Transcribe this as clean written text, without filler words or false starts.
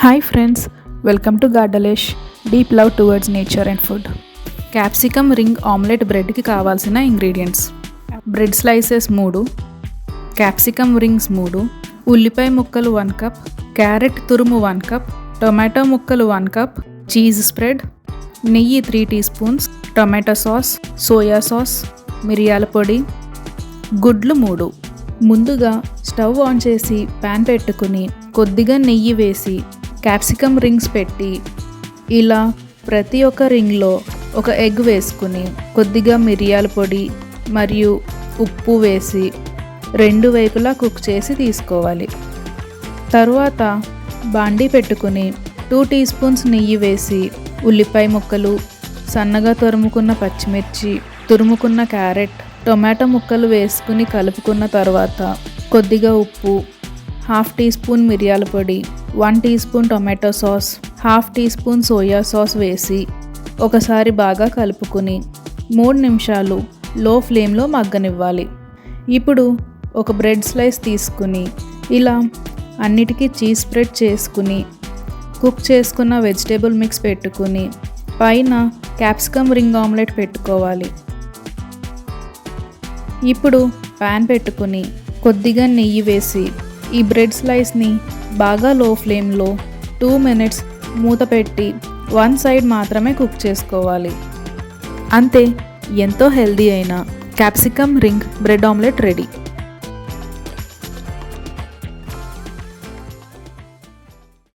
Hi friends, welcome to గార్డలేష్ deep love towards nature and food. Capsicum ring omelette బ్రెడ్కి కావాల్సిన ingredients: bread slices 3, capsicum rings 3, ఉల్లిపాయ ముక్కలు 1 cup, carrot తురుము 1 cup, tomato ముక్కలు 1 cup, cheese spread, నెయ్యి 3 teaspoons, tomato sauce, soya sauce, మిరియాల పొడి, గుడ్లు 3. ముందుగా స్టవ్ ఆన్ చేసి ప్యాన్ పెట్టుకుని కొద్దిగా నెయ్యి వేసి క్యాప్సికమ్ రింగ్స్ పెట్టి ఇలా ప్రతి ఒక్క రింగ్లో ఒక ఎగ్ వేసుకుని కొద్దిగా మిరియాల పొడి మరియు ఉప్పు వేసి 2 వైపులా కుక్ చేసి తీసుకోవాలి. తరువాత బాండీ పెట్టుకుని 2 టీ స్పూన్స్ నెయ్యి వేసి ఉల్లిపాయ ముక్కలు, సన్నగా తురుముకున్న పచ్చిమిర్చి, తురుముకున్న క్యారెట్, టొమాటో ముక్కలు వేసుకుని కలుపుకున్న తర్వాత కొద్దిగా ఉప్పు, 1/2 టీ స్పూన్ మిరియాల పొడి, 1 teaspoon tomato sauce, 1/2 teaspoon soya sauce వేసి ఒకసారి బాగా కలుపుకుని 3 నిమిషాలు లో ఫ్లేమ్లో మగ్గనివ్వాలి. ఇప్పుడు ఒక బ్రెడ్ స్లైస్ తీసుకుని ఇలా అన్నిటికీ చీజ్ స్ప్రెడ్ చేసుకుని కుక్ చేసుకున్న వెజిటేబుల్ మిక్స్ పెట్టుకుని పైన క్యాప్సికమ్ రింగ్ ఆమ్లెట్ పెట్టుకోవాలి. ఇప్పుడు ప్యాన్ పెట్టుకుని కొద్దిగా నెయ్యి వేసి ఈ బ్రెడ్ స్లైస్ని బాగా లో ఫ్లేమ్లో 2 మినిట్స్ మూత పెట్టి 1 సైడ్ మాత్రమే కుక్ చేసుకోవాలి. అంతే, ఎంతో హెల్దీ అయిన capsicum ring bread omelette ready.